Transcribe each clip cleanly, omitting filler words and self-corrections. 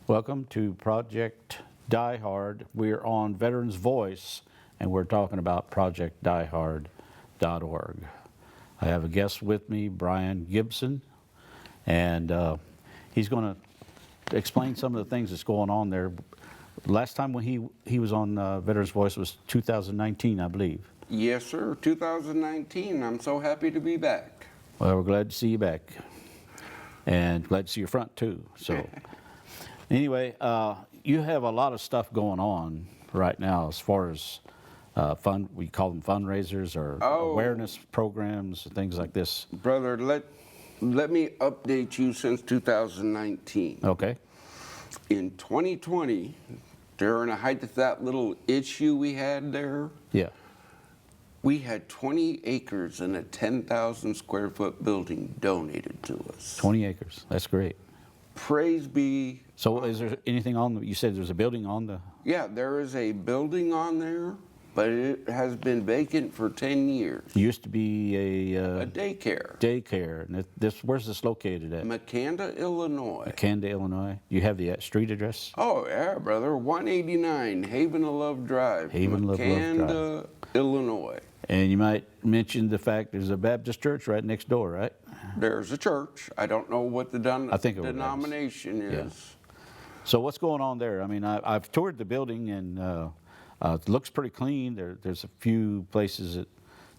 Welcome to Project Die Hard. We're on Veterans Voice, and we're talking about projectdiehard.org. I have a guest with me, Brian Gibson, and he's going to explain some of the things that's going on there. Last time when he was on Veterans Voice was 2019, I believe. Yes, sir. 2019. I'm so happy to be back. Well, we're glad to see you back, and glad to see your front too. So. Anyway, you have a lot of stuff going on right now as far as we call them fundraisers or awareness programs and things like this. Brother, let me update you since 2019. Okay. In 2020, during the height of that little issue we had there, yeah, we had 20 acres and a 10,000 square foot building donated to us. 20 acres. That's great. Praise be. So is there anything on you said there's a building on the? Yeah, there is a building on there, but it has been vacant for 10 years. It used to be a daycare. Daycare. And where's this located at? McCullaugh, Illinois. McCullaugh, Illinois. You have the street address? Oh, yeah, brother. 189 Haven of Love Drive. Haven of Love Drive. McCullaugh, Illinois. And you might mention the fact there's a Baptist church right next door, right? There's a church. I don't know what the denomination is. Yeah. So what's going on there? I mean, I've toured the building, and it looks pretty clean. There's a few places that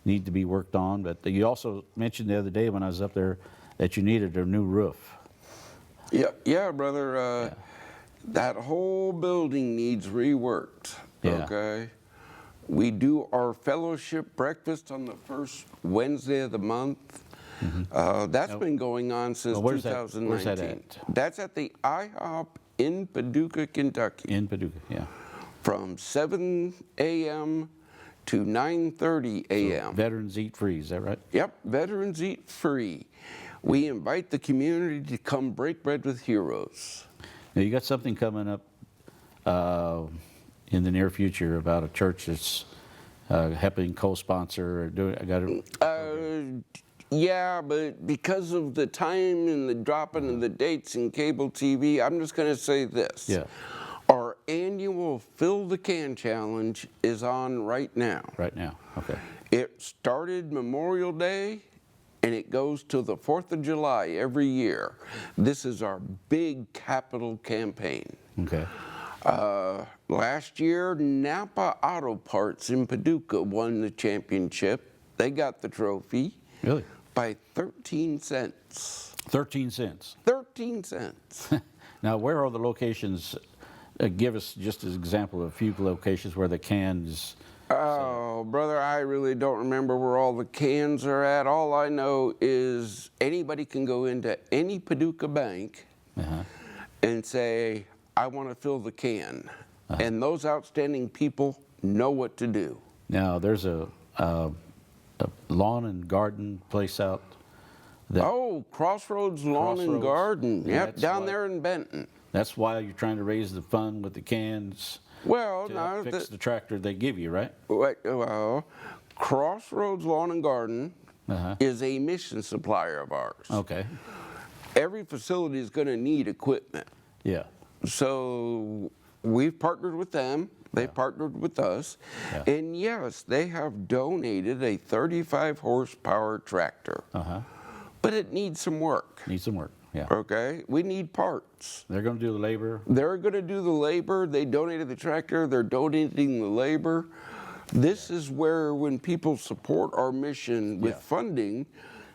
need to be worked on, but you also mentioned the other day when I was up there that you needed a new roof. Yeah, brother. That whole building needs reworked. Yeah. Okay. We do our fellowship breakfast on the first Wednesday of the month. Mm-hmm. That's been going on since 2019. Where's that at? That's at the IHOP in Paducah, Kentucky. In Paducah, yeah. From 7 a.m. to 9:30 a.m. So veterans eat free, is that right? Yep, veterans eat free. We invite the community to come break bread with heroes. Now you got something coming up in the near future about a church that's helping co-sponsor or doing. Yeah, but because of the time and the dropping of the dates in cable TV, I'm just going to say this. Yeah. Our annual Fill the Can Challenge is on right now. Right now, okay. It started Memorial Day, and it goes till the 4th of July every year. This is our big capital campaign. Okay. Last year, Napa Auto Parts in Paducah won the championship. They got the trophy. Really? By 13 cents. 13 cents? 13 cents. Now, where are the locations? Give us just an example of a few locations where the cans. Oh, brother, I really don't remember where all the cans are at. All I know is anybody can go into any Paducah bank and say, I want to fill the can. And those outstanding people know what to do. Now, there's a lawn and garden place out. Crossroads Lawn and Garden. Yep, down there in Benton. That's why you're trying to raise the fund with the cans. Well, to fix the tractor they give you, right? Well, Crossroads Lawn and Garden is a mission supplier of ours. Okay. Every facility is going to need equipment. Yeah. So we've partnered with them. They partnered with us. Yeah. And yes, they have donated a 35 horsepower tractor. But it needs some work. Needs some work, yeah. Okay? We need parts. They're going to do the labor? They're going to do the labor. They donated the tractor. They're donating the labor. This is where when people support our mission with funding,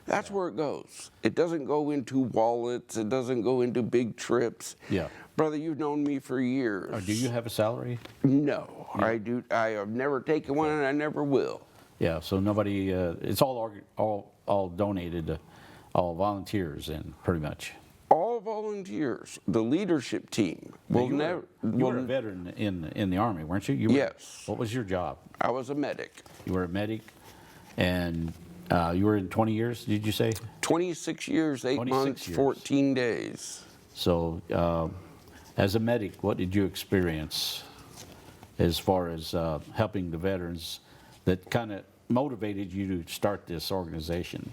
that's where it goes. It doesn't go into wallets. It doesn't go into big trips. Yeah. Brother, you've known me for years. Do you have a salary? No, I do. I have never taken one, and I never will. Yeah. So nobody. It's all donated, all volunteers, and pretty much. All volunteers. The leadership team will never. You were a veteran in the Army, weren't you? Yes. What was your job? I was a medic. You were a medic, and you were in 20 years. Did you say? 26 years, 8 months, 14 days. So. As a medic, what did you experience as far as helping the veterans that kind of motivated you to start this organization?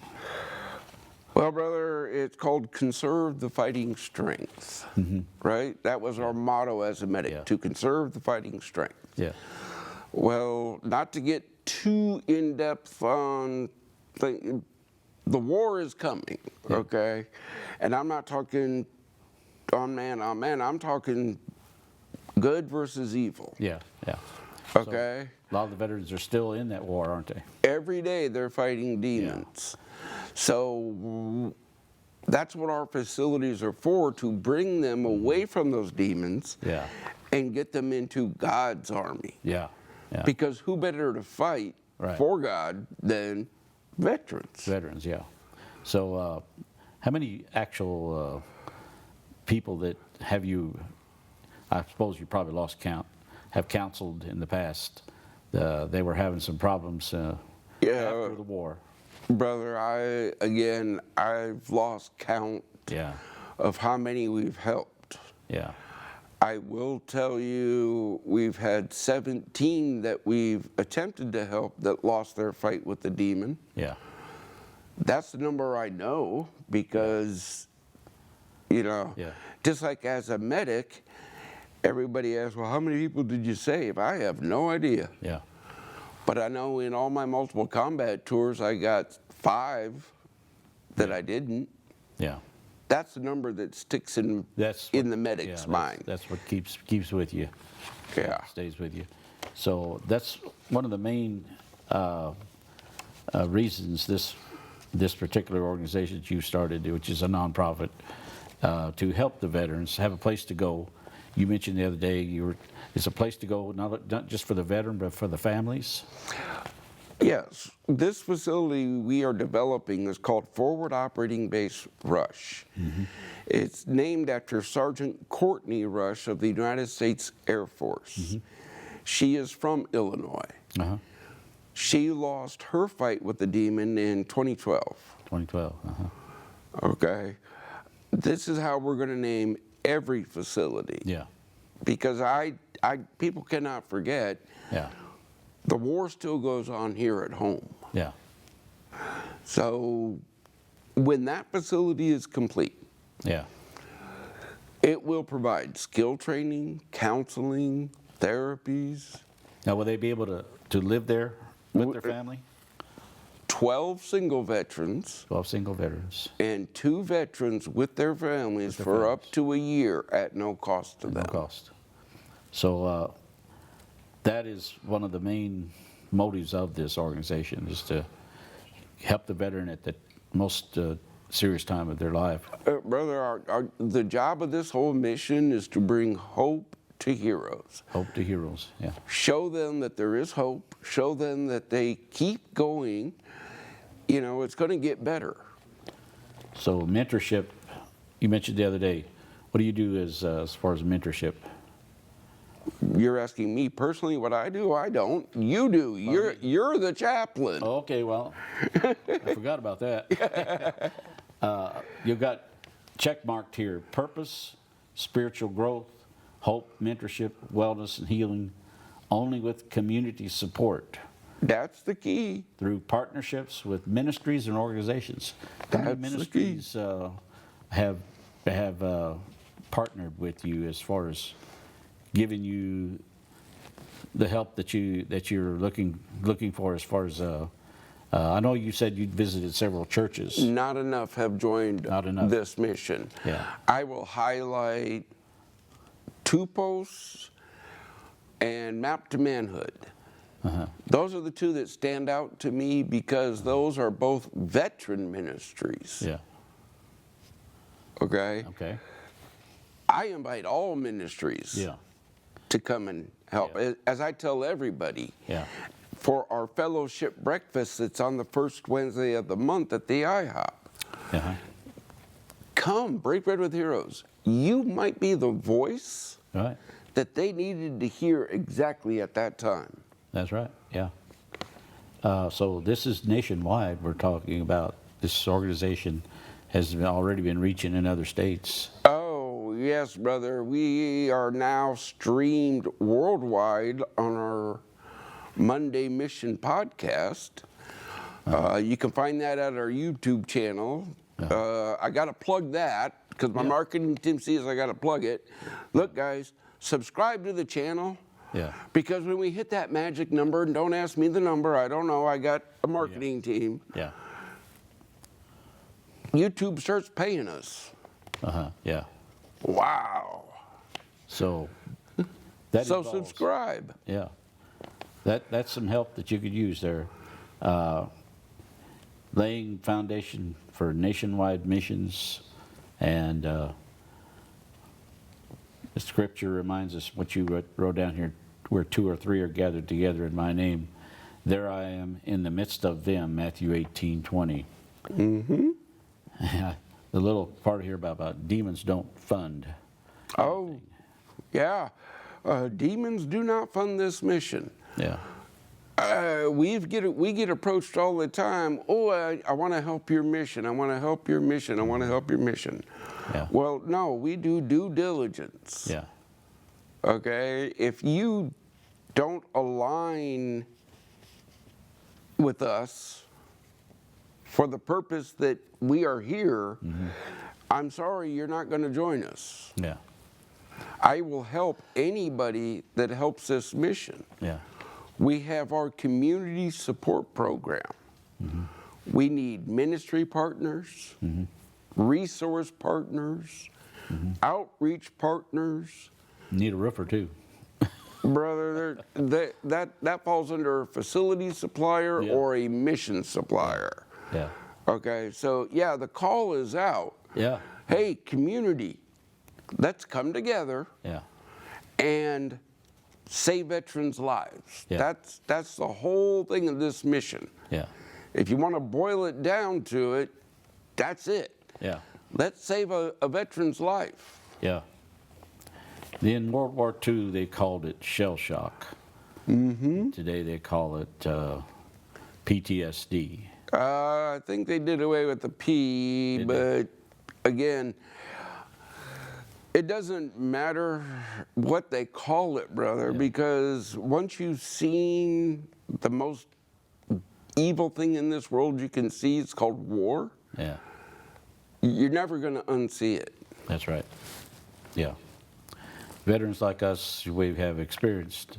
Well, brother, it's called conserve the fighting strength, right? That was our motto as a medic, to conserve the fighting strength. Yeah. Well, not to get too in-depth on the war is coming, okay? And I'm not talking on man, I'm talking good versus evil. Yeah, yeah. Okay? So a lot of the veterans are still in that war, aren't they? Every day they're fighting demons. So that's what our facilities are for, to bring them away from those demons and get them into God's army. Yeah, yeah. Because who better to fight for God than veterans? Veterans, yeah. So how many actual people that have you, I suppose you probably lost count, have counseled in the past? They were having some problems after the war. Brother, I've lost count of how many we've helped. Yeah. I will tell you, we've had 17 that we've attempted to help that lost their fight with the demon. Yeah. That's the number I know because, you know, just like as a medic, everybody asks, well, how many people did you save? I have no idea. Yeah. But I know in all my multiple combat tours, I got 5 that I didn't. Yeah. That's the number that sticks in the medic's mind. That's what keeps with you. Yeah. Stays with you. So that's one of the main reasons this particular organization that you started, which is a nonprofit, to help the veterans have a place to go. You mentioned the other day it's a place to go not just for the veteran but for the families. Yes, this facility we are developing is called Forward Operating Base Rush. It's named after Sergeant Courtney Rush of the United States Air Force. She is from Illinois. She lost her fight with the demon in 2012. 2012. Okay, this is how we're going to name every facility. Yeah. Because people cannot forget. Yeah. The war still goes on here at home. Yeah. So when that facility is complete, it will provide skill training, counseling, therapies. Now, will they be able to live there with their family? 12 single veterans. 12 single veterans. And 2 veterans with their families for up to a year at no cost to them. No cost. So that is one of the main motives of this organization, is to help the veteran at the most serious time of their life. Brother, the job of this whole mission is to bring hope to heroes. Hope to heroes, yeah. Show them that there is hope. Show them that they keep going. You know, it's going to get better. So mentorship, you mentioned the other day. What do you do as far as mentorship? You're asking me personally what I do? I don't. You do. You're the chaplain. Oh, okay, well, I forgot about that. You've got check marked here: purpose, spiritual growth, hope, mentorship, wellness, and healing, only with community support. That's the key. Through partnerships with ministries and organizations. How many ministries have partnered with you as far as giving you the help that you're looking for? As far as I know, you said you visited several churches. Not enough have joined this mission. Yeah. I will highlight 2 posts and Map to Manhood. Those are the 2 that stand out to me because those are both veteran ministries. Yeah. Okay? Okay. I invite all ministries to come and help. As I tell everybody, for our fellowship breakfast that's on the first Wednesday of the month at the IHOP, come, break bread with heroes. You might be the voice that they needed to hear exactly at that time. That's right, yeah. So this is nationwide we're talking about. This organization has already been reaching in other states. Oh, yes, brother. We are now streamed worldwide on our Monday Mission podcast. You can find that at our YouTube channel. I got to plug that because my marketing team sees I got to plug it. Look, guys, subscribe to the channel. Yeah. Because when we hit that magic number, and don't ask me the number, I don't know, I got a marketing team. Yeah. YouTube starts paying us. Yeah. Wow. So that So involves, subscribe. Yeah. That's some help that you could use there. Laying foundation for nationwide missions, and the scripture reminds us what you wrote down here, where 2 or 3 are gathered together in my name, there I am in the midst of them, Matthew 18:20. Mm-hmm. The little part here about demons don't fund. Oh, yeah. Demons do not fund this mission. Yeah. We get approached all the time. Oh, I want to help your mission. I want to help your mission. I want to help your mission. Yeah. Well, no, we do due diligence. Yeah. Okay? If you don't align with us for the purpose that we are here, I'm sorry, you're not going to join us. Yeah. I will help anybody that helps this mission. Yeah. We have our community support program. We need ministry partners, resource partners, outreach partners. Need a roofer too. Brother, that falls under a facility supplier or a mission supplier. Yeah. Okay, so yeah, the call is out. Yeah. Hey, community, let's come together Yeah. and save veterans' lives. Yeah. That's the whole thing of this mission. Yeah. If you want to boil it down to it, that's it. Yeah. Let's save a veteran's life. Yeah. In World War II, they called it shell shock. Today, they call it PTSD. I think they did away with the P, but again, it doesn't matter what they call it, brother, because once you've seen the most evil thing in this world you can see, it's called war. Yeah. You're never going to unsee it. That's right. Yeah. Veterans like us, we have experienced,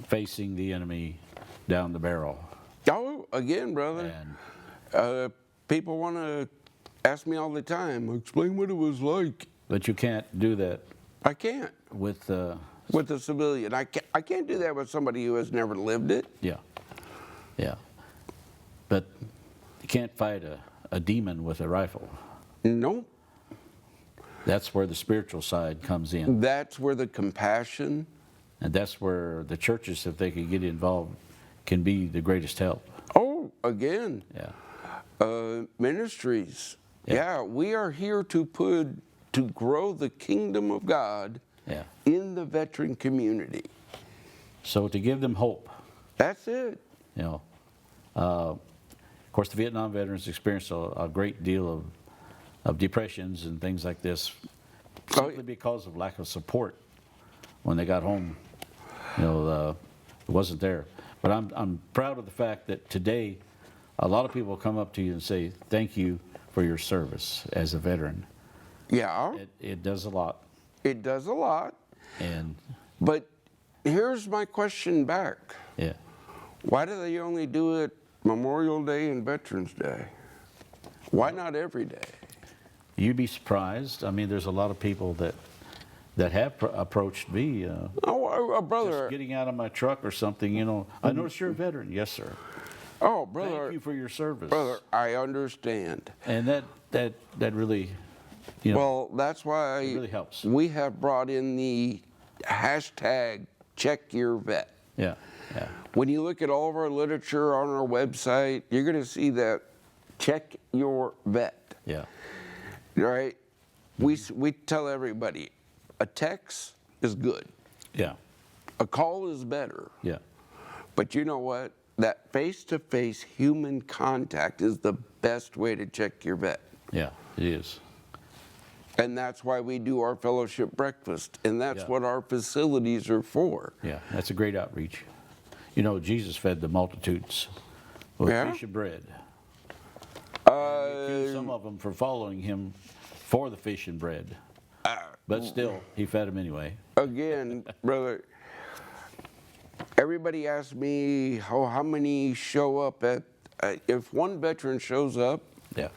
facing the enemy down the barrel. Oh, again, brother. And People want to ask me all the time, explain what it was like. but you can't do that I can't with a civilian. I can't do that with somebody who has never lived it. yeah. But you can't fight a demon with a rifle. No. That's where the spiritual side comes in. That's where the compassion. And that's where the churches, if they could get involved, can be the greatest help. Oh, again. Yeah. Ministries. Yeah. Yeah, we are here to grow the kingdom of God Yeah. in the veteran community. So to give them hope, That's it. of course, the Vietnam veterans experienced a great deal of depressions and things like this, simply because of lack of support when they got home. It wasn't there. But I'm proud of the fact that today, a lot of people come up to you and say, "Thank you for your service as a veteran." Yeah, It does a lot. it does a lot. And But here's my question back. yeah, Why do they only do it Memorial Day and Veterans Day? Why not every day? you'd be surprised. I mean, there's a lot of people that have approached me. Brother. Just getting out of my truck or something, I noticed you're a veteran. Yes, sir. Oh, brother. Thank you for your service. Brother, I understand. And that really, Well, that's why it really helps. we have brought in the hashtag check your vet. Yeah. When you look at all of our literature on our website, you're going to see that check your vet. Yeah. Right? We tell everybody a text is good, Yeah. a call is better. Yeah. But you know what? That face-to-face human contact is the best way to check your vet. Yeah, it is. And that's why we do our fellowship breakfast. And that's Yeah. what our facilities are for. Yeah, that's a great outreach. Jesus fed the multitudes with fish and bread. of them for following him for the fish and bread. But still, he fed them anyway. Again, brother, everybody asks me how many show up at, if one veteran shows up, Yeah.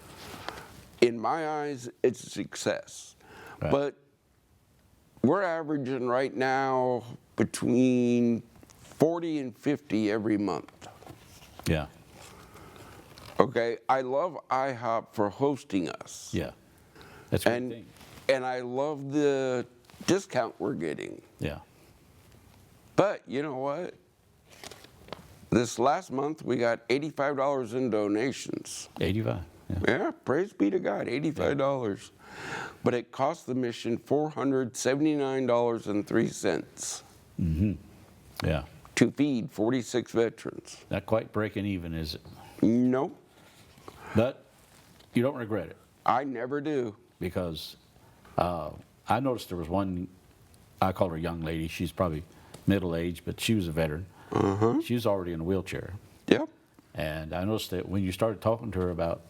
in my eyes, it's a success. Right. But we're averaging right now between 40 and 50 every month. Yeah. Okay, I love IHOP for hosting us. Yeah. That's a good thing. And I love the discount we're getting. Yeah. But you know what? This last month we got $85 in donations. 85. Yeah. Yeah, praise be to God, $85. But it cost the mission $479.03 Yeah. to feed 46 veterans. Not quite breaking even, is it? Nope, But you don't regret it, I never do. because I noticed there was one, I call her a young lady. She's probably middle-aged, but she was a veteran. She was already in a wheelchair. Yep. And I noticed that when you started talking to her about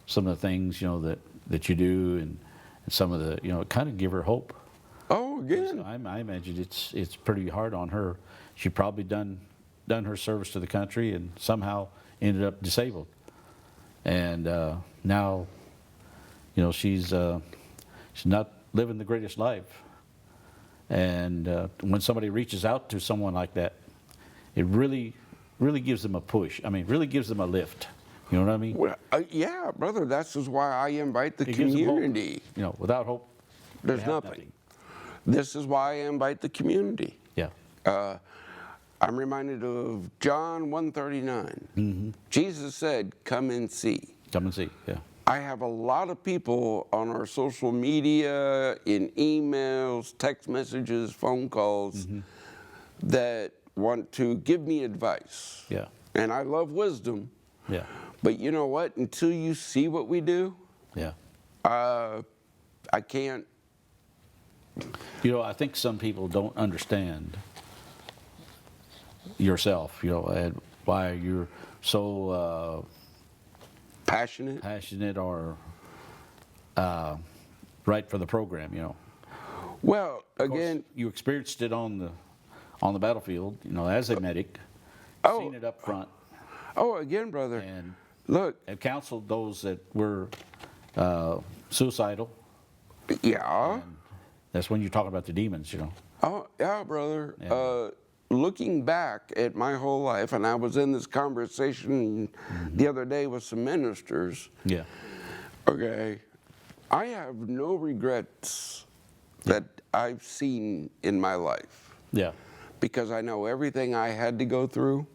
some of the things, that you do, and some of the, it kind of give her hope. Oh, again. I imagine it's pretty hard on her. She probably done her service to the country and somehow ended up disabled. And now, she's not living the greatest life. And when somebody reaches out to someone like that, it really gives them a push. I mean, really gives them a lift. You know what I mean? Well, yeah, brother, that's just why I invite the It gives them hope. community. Without hope, There's you have nothing. This is why I invite the community. Yeah. I'm reminded of John 1:39. Jesus said, "Come and see." Come and see. Yeah. I have a lot of people on our social media, in emails, text messages, phone calls, that want to give me advice. Yeah. And I love wisdom. Yeah. But you know what? Until you see what we do, Yeah. I can't. I think some people don't understand yourself, and why you're so Passionate? or right for the program. Well, Of course, again, you experienced it on the battlefield, as a medic, Oh. seen it up front, again, brother. and Look, have counseled those that were suicidal. yeah. And that's when you're talking about the demons. Oh, yeah, brother. Yeah. Looking back at my whole life, and I was in this conversation the other day with some ministers. Yeah. Okay, I have no regrets that I've seen in my life, Yeah. because I know everything I had to go through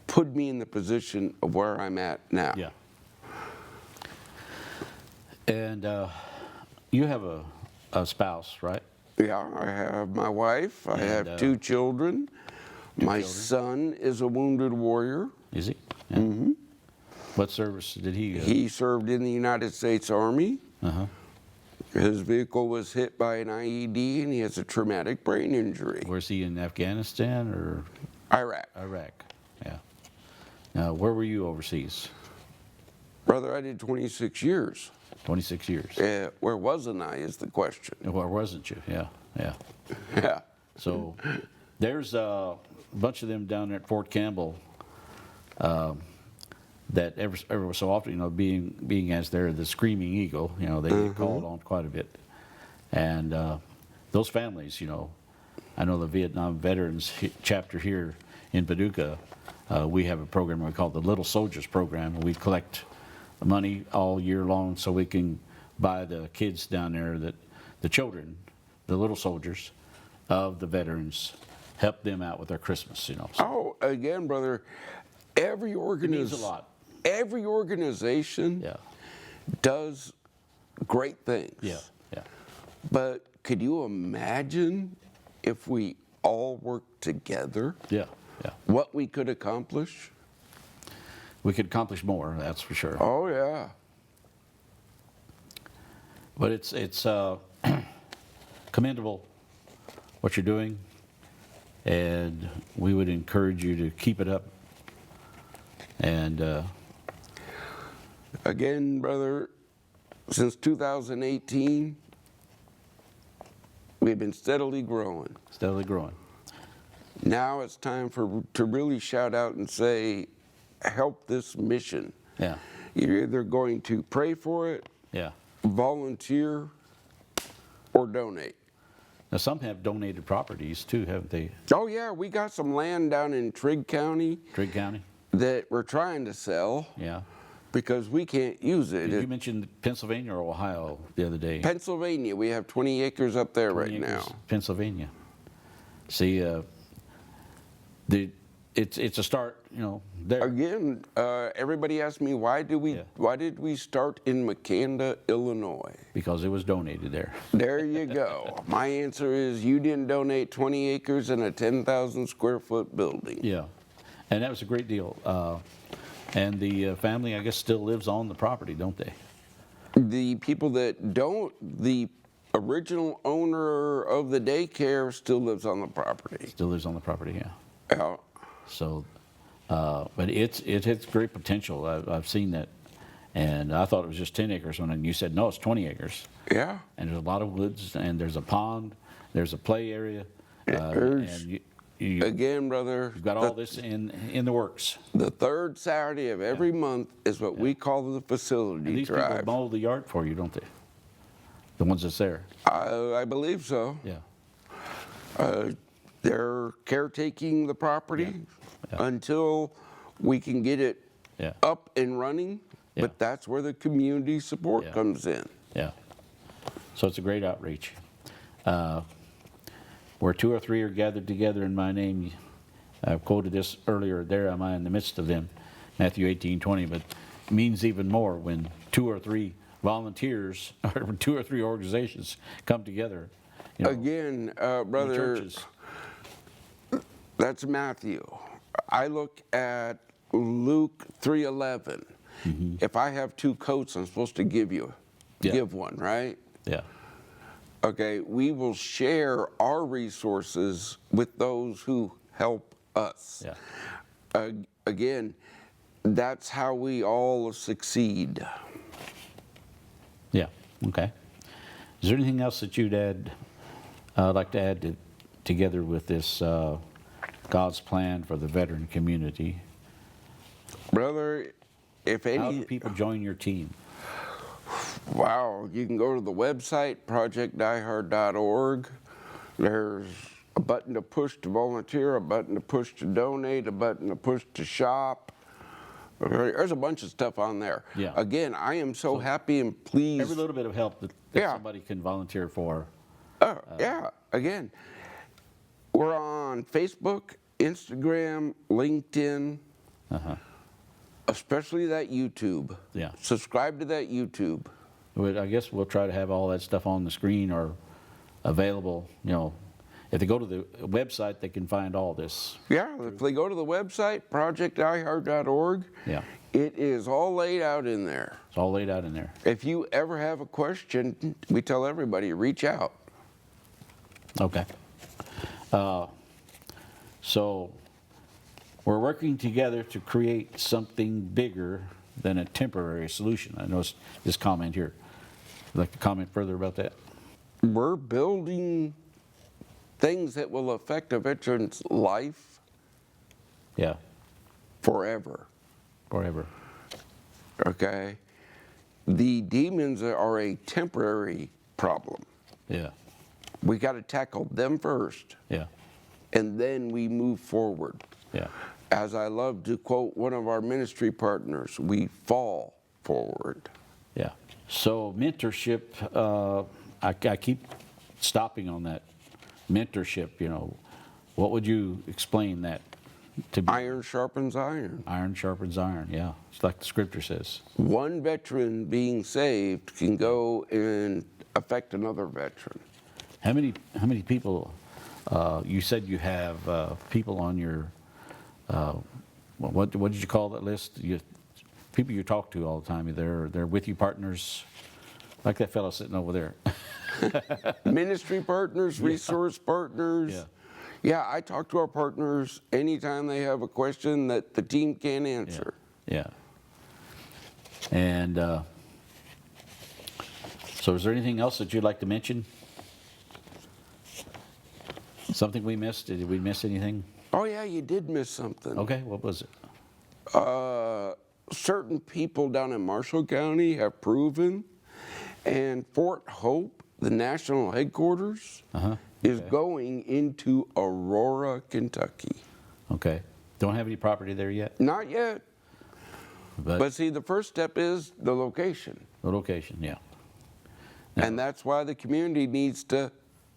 put me in the position of where I'm at now. Yeah. And you have a spouse, right? Yeah, I have my wife. I have 2 children. My children. son is a wounded warrior. Is he? Yeah. What service did he go? He served in the United States Army. Uh-huh. His vehicle was hit by an IED, and he has a traumatic brain injury. Was he in Afghanistan or Iraq. Iraq? Yeah. Now, where were you overseas? Brother, I did 26 years. 26 years. Where wasn't I is the question. Where wasn't you? Yeah, yeah. Yeah. So there's a bunch of them down there at Fort Campbell that ever so often, being as they're the screaming eagle, they get called on quite a bit. And those families, I know the Vietnam Veterans chapter here in Paducah, we have a program we call the Little Soldiers Program. We collect money all year long so we can buy the kids down there, the children, the little soldiers of the veterans, help them out with their Christmas, So Oh, again, brother, every it means a lot. Every organization Yeah, does great things. yeah, yeah. But could you imagine if we all worked together, Yeah, yeah. what we could accomplish? We could accomplish more, that's for sure. Oh, yeah. But it's commendable what you're doing, and we would encourage you to keep it up. And Again, brother, since 2018, we've been steadily growing. Steadily growing. Now it's time to really shout out and say, help this mission. Yeah. You're either going to pray for it, Yeah. volunteer, or donate. Now, some have donated properties too, haven't they? Oh yeah, we got some land down in Trigg County Trigg County? that we're trying to sell Yeah. because we can't use it. You mentioned Pennsylvania or Ohio the other day. Pennsylvania, we have 20 acres up there 20 right acres, now. Pennsylvania. See, it's a start, there. Again, everybody asks me why did we start in McCullaugh, Illinois? Because it was donated there. There you go. My answer is you didn't donate 20 acres and a 10,000 square foot building. Yeah, and that was a great deal. And the family, I guess, still lives on the property, don't they? The people that don't, the original owner of the daycare still lives on the property. Still lives on the property, yeah. Yeah. So, but it has great potential. I've seen that, and I thought it was just 10 acres when you said no, it's 20 acres. Yeah. And there's a lot of woods, and there's a pond, there's a play area, There's- and Again, brother, you've got all this in the works. the third Saturday of every month is what we call the And facility these drive. people mow the yard for you, don't they? The ones that's there. I believe so. Yeah. They're caretaking the property Yeah. until we can get it Yeah. up and running, Yeah. but that's where the community support Yeah. comes in. Yeah. So it's a great outreach. Where two or three are gathered together in my name, I quoted this earlier, there am I in the midst of them, Matthew 18:20, but it means even more when two or three volunteers or two or three organizations come together. Again, in the brother, churches. that's Matthew. I look at Luke 3:11. If I have two coats, I'm supposed to give one, right? Yeah. Okay, we will share our resources with those who help us. Yeah. Again, that's how we all succeed. Yeah. Okay. Is there anything else that you'd like to add together with this God's plan for the veteran community? Brother, if How any, do people join your team? wow, you can go to the website, projectdiehard.org. There's a button to push to volunteer, a button to push to donate, a button to push to shop. There's a bunch of stuff on there. Yeah. Again, I am so happy and pleased. Every little bit of help that Yeah. somebody can volunteer for. Yeah, again, we're on Facebook, Instagram, LinkedIn, especially that YouTube. Yeah. Subscribe to that YouTube. I guess we'll try to have all that stuff on the screen or available. If they go to the website, they can find all this. Yeah, if they go to the website, projectdiehard.org, Yeah. it is all laid out in there. It's all laid out in there. If you ever have a question, we tell everybody, reach out. Okay. So we're working together to create something bigger than a temporary solution. I noticed this comment here. Would you like to comment further about that? We're building things that will affect a veteran's life Yeah. forever. Forever. Okay? The demons are a temporary problem. Yeah. We got to tackle them first, Yeah. and then we move forward. Yeah. As I love to quote one of our ministry partners, we fall forward. Yeah. So mentorship, I keep stopping on that mentorship. What would you explain that to be? Iron sharpens iron. Iron sharpens iron. Yeah, it's like the scripture says. One veteran being saved can go and affect another veteran. How many people? You said you have people on your. What did you call that list? People you talk to all the time. They're with you, partners, like that fellow sitting over there. Ministry partners, resource partners. Yeah. Yeah, I talk to our partners anytime they have a question that the team can't answer. Yeah. And So is there anything else that you'd like to mention? Something we missed? Did we miss anything? Oh yeah, you did miss something. Okay, what was it? Certain people down in Marshall County have proven, and Fort Hope, the national headquarters, is going into Aurora, Kentucky. Okay. Don't have any property there yet? Not yet. But But see, the first step is the location. the location, yeah. And that's why the community needs to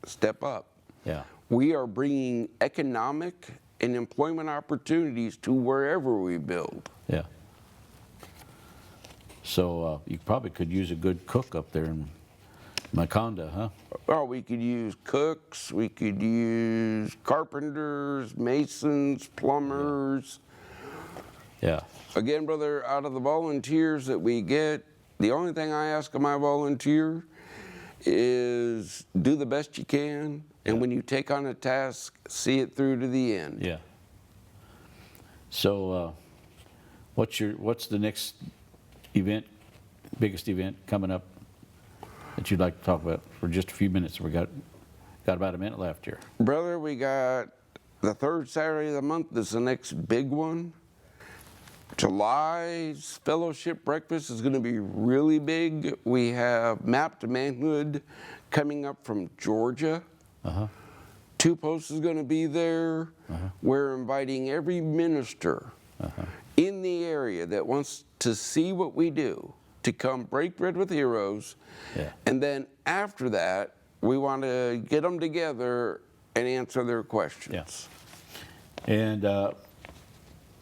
step up. Yeah. We are bringing economic and employment opportunities to wherever we build. Yeah. So you probably could use a good cook up there in McCullaugh, huh? Oh, we could use cooks, we could use carpenters, masons, plumbers. Yeah. Again, brother, out of the volunteers that we get, the only thing I ask of my volunteer is do the best you can, and when you take on a task, see it through to the end. Yeah. So what's the next event, biggest event coming up that you'd like to talk about for just a few minutes? We got about a minute left here. Brother, we got the third Saturday of the month is the next big one. July's fellowship breakfast is going to be really big. We have Map to Manhood coming up from Georgia. Two Posts is going to be there. We're inviting every minister in the area that wants to see what we do to come break bread with heroes. Yeah. And then after that, we want to get them together and answer their questions. Yeah. And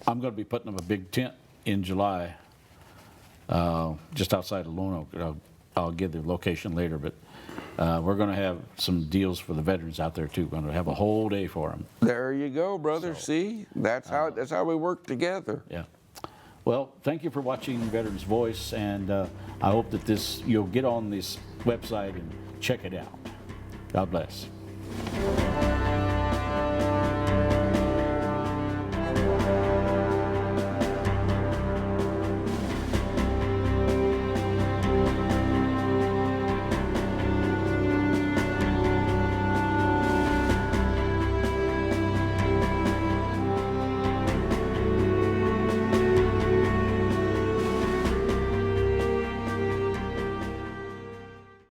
I'm going to be putting up a big tent in July, just outside of Lone Oak. I'll give the location later, but we're going to have some deals for the veterans out there too. We're going to have a whole day for them. There you go, brother. So, see, that's how we work together. Yeah. Well, thank you for watching Veterans Voice, and I hope that you'll get on this website and check it out. God bless.